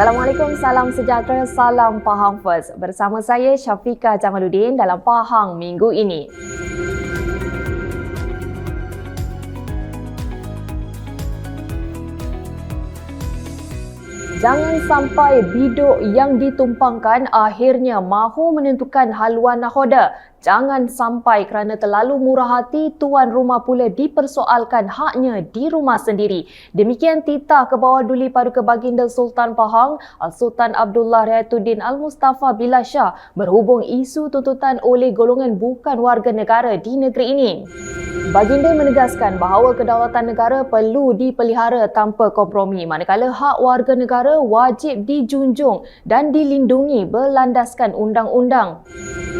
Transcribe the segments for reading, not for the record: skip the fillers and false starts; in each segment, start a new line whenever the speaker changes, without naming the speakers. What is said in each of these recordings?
Assalamualaikum, salam sejahtera, salam Pahang First. Bersama saya Syafiqah Jamaluddin dalam Pahang minggu ini. Jangan sampai biduk yang ditumpangkan akhirnya mahu menentukan haluan nakhoda. Jangan sampai kerana terlalu murah hati, tuan rumah pula dipersoalkan haknya di rumah sendiri. Demikian titah ke bawah duli Paduka Baginda Sultan Pahang, Sultan Abdullah Riayatuddin Al-Mustafa Billah Shah berhubung isu tuntutan oleh golongan bukan warga negara di negeri ini. Baginda menegaskan bahawa kedaulatan negara perlu dipelihara tanpa kompromi, manakala hak warga negara wajib dijunjung dan dilindungi berlandaskan undang-undang.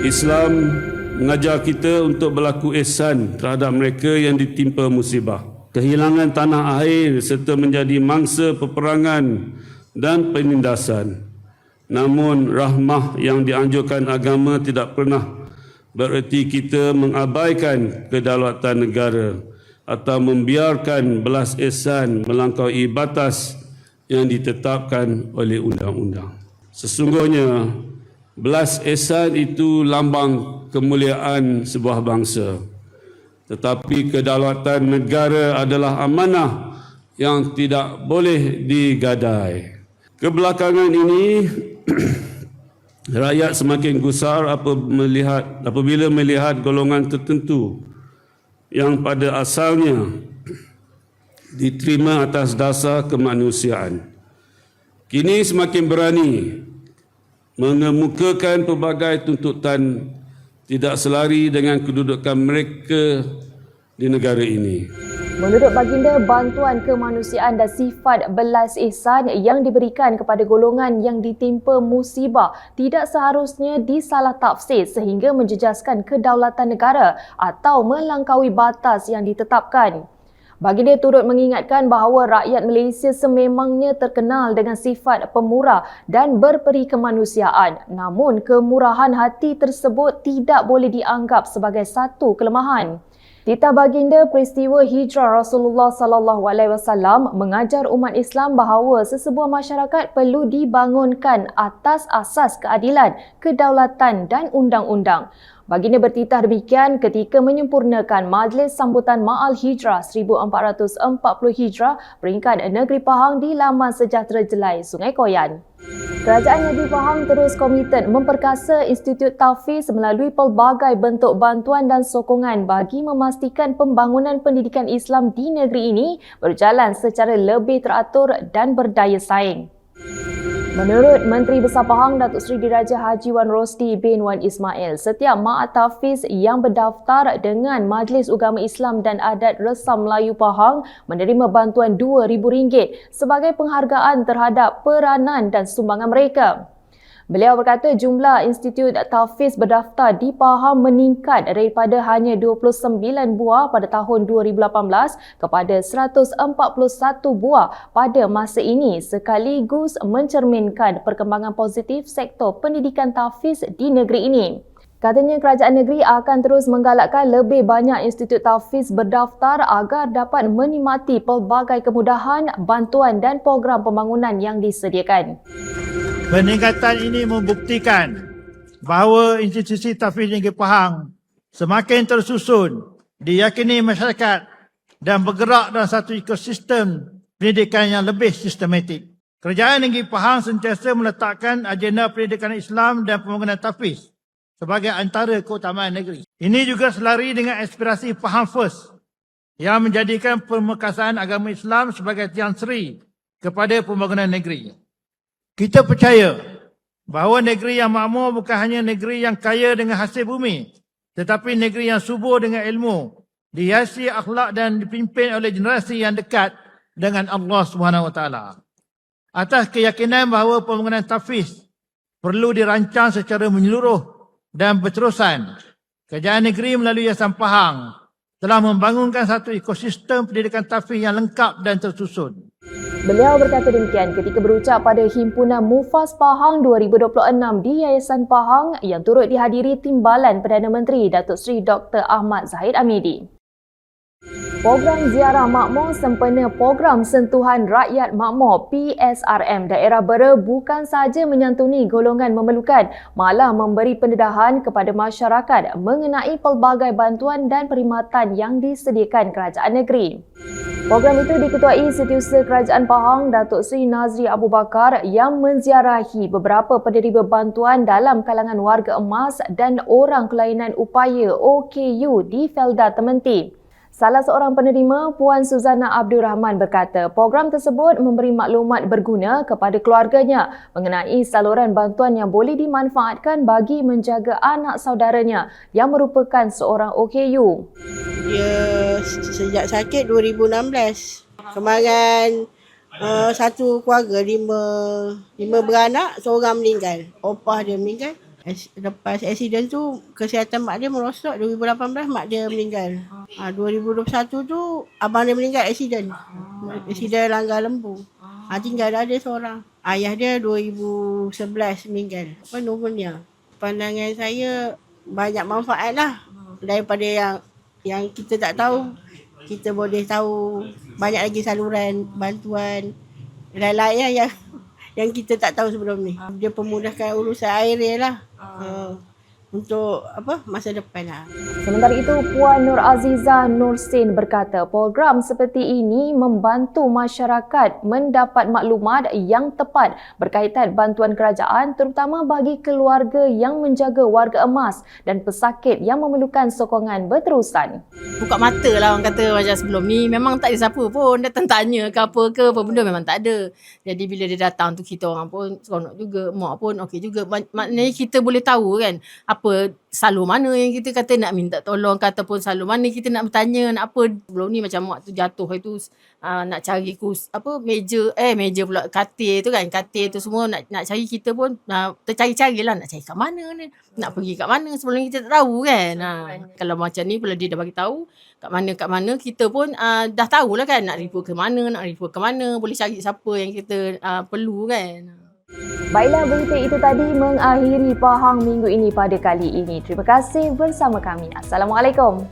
Islam mengajar kita untuk berlaku ihsan terhadap mereka yang ditimpa musibah, kehilangan tanah air serta menjadi mangsa peperangan dan penindasan. Namun rahmah yang dianjurkan agama tidak pernah bererti kita mengabaikan kedaulatan negara atau membiarkan belas ihsan melampaui batas yang ditetapkan oleh undang-undang. Sesungguhnya belas ihsan itu lambang kemuliaan sebuah bangsa. Tetapi kedaulatan negara adalah amanah yang tidak boleh digadai. Kebelakangan ini rakyat semakin gusar apabila melihat golongan tertentu yang pada asalnya diterima atas dasar kemanusiaan kini semakin berani mengemukakan pelbagai tuntutan tidak selari dengan kedudukan mereka di negara ini.
Menurut Baginda, bantuan kemanusiaan dan sifat belas ihsan yang diberikan kepada golongan yang ditimpa musibah tidak seharusnya disalah tafsir sehingga menjejaskan kedaulatan negara atau melangkaui batas yang ditetapkan. Baginda turut mengingatkan bahawa rakyat Malaysia sememangnya terkenal dengan sifat pemurah dan berperi kemanusiaan. Namun, kemurahan hati tersebut tidak boleh dianggap sebagai satu kelemahan. Titah Baginda, peristiwa hijrah Rasulullah SAW mengajar umat Islam bahawa sesebuah masyarakat perlu dibangunkan atas asas keadilan, kedaulatan dan undang-undang. Baginda bertitah demikian ketika menyempurnakan Majlis Sambutan Ma'al Hijrah 1440 Hijrah peringkat negeri Pahang di Laman Sejahtera Jelai, Sungai Koyan. Kerajaan Negeri Pahang terus komited memperkasa Institut Tahfiz melalui pelbagai bentuk bantuan dan sokongan bagi memastikan pembangunan pendidikan Islam di negeri ini berjalan secara lebih teratur dan berdaya saing. Menurut Menteri Besar Pahang Datuk Seri Diraja Haji Wan Rosdi bin Wan Ismail, setiap Ma'at Tahfiz yang berdaftar dengan Majlis Ugama Islam dan Adat Resam Melayu Pahang menerima bantuan RM2,000 sebagai penghargaan terhadap peranan dan sumbangan mereka. Beliau berkata jumlah institut tahfiz berdaftar di Pahang meningkat daripada hanya 29 buah pada tahun 2018 kepada 141 buah pada masa ini, sekaligus mencerminkan perkembangan positif sektor pendidikan tahfiz di negeri ini. Katanya kerajaan negeri akan terus menggalakkan lebih banyak institut tahfiz berdaftar agar dapat menikmati pelbagai kemudahan, bantuan dan program pembangunan yang disediakan.
Peningkatan ini membuktikan bahawa institusi tahfiz negeri Pahang semakin tersusun, diyakini masyarakat dan bergerak dalam satu ekosistem pendidikan yang lebih sistematik. Kerajaan negeri Pahang sentiasa meletakkan agenda pendidikan Islam dan pembangunan tahfiz sebagai antara keutamaan negeri. Ini juga selari dengan aspirasi Pahang First yang menjadikan pemekasan agama Islam sebagai tiang seri kepada pembangunan negeri. Kita percaya bahawa negeri yang makmur bukan hanya negeri yang kaya dengan hasil bumi, tetapi negeri yang subur dengan ilmu, dihiasi akhlak dan dipimpin oleh generasi yang dekat dengan Allah SWT. Atas keyakinan bahawa pembangunan tahfiz perlu dirancang secara menyeluruh dan berterusan, kerajaan negeri melalui Yayasan Pahang telah membangunkan satu ekosistem pendidikan tahfiz yang lengkap dan tersusun.
Beliau berkata demikian ketika berucap pada Himpunan Mufas Pahang 2026 di Yayasan Pahang yang turut dihadiri Timbalan Perdana Menteri Datuk Seri Dr. Ahmad Zahid Amidi. Program Ziarah Makmur sempena Program Sentuhan Rakyat Makmur PSRM Daerah Bera bukan sahaja menyantuni golongan memerlukan, malah memberi pendedahan kepada masyarakat mengenai pelbagai bantuan dan perkhidmatan yang disediakan kerajaan negeri. Program itu diketuai Setiausaha Kerajaan Pahang Datuk Seri Nazri Abu Bakar yang menziarahi beberapa penerima bantuan dalam kalangan warga emas dan orang kelainan upaya OKU di Felda Tementi. Salah seorang penerima, Puan Suzana Abdul Rahman berkata, program tersebut memberi maklumat berguna kepada keluarganya mengenai saluran bantuan yang boleh dimanfaatkan bagi menjaga anak saudaranya yang merupakan seorang OKU.
Dia sejak sakit 2016. Kemarin satu keluarga, lima beranak, seorang meninggal. Opah dia meninggal. Lepas accident tu, kesihatan mak dia merosot. 2018 mak dia meninggal. 2021 tu abang dia meninggal accident. Accident langgar lembu. Tinggal ada seorang. Ayah dia 2011 meninggal. Pneumonia. Pandangan saya banyak manfaat lah. Daripada yang kita tak tahu. Kita boleh tahu banyak lagi saluran bantuan lain-lain yang kita tak tahu sebelum ni. Dia pemudahkan urusan air dia lah. Untuk masa depan lah.
Sementara itu, Puan Nur Azizah Nur Sin berkata program seperti ini membantu masyarakat mendapat maklumat yang tepat berkaitan bantuan kerajaan terutama bagi keluarga yang menjaga warga emas dan pesakit yang memerlukan sokongan berterusan.
Buka mata lah orang kata macam sebelum ni. Memang tak ada siapa pun datang tanya ke apa benda memang tak ada. Jadi bila dia datang tu kita orang pun seronok juga. Mak pun okey juga. Maknanya kita boleh tahu kan apa salur mana yang kita kata nak minta tolong ke ataupun salur mana kita nak bertanya nak apa. Sebelum ni macam mak tu jatuh itu nak cari meja pula katil tu kan. Katil tu semua nak cari kita pun tercari-carilah nak cari kat mana ni. Nak pergi kat mana sebelum ni kita tak tahu kan. Kalau macam ni bila dia dah bagi tahu kat mana kita pun dah tahulah kan nak report ke mana, boleh cari siapa yang kita perlu kan.
Baiklah, berita itu tadi mengakhiri Pahang minggu ini pada kali ini. Terima kasih bersama kami. Assalamualaikum.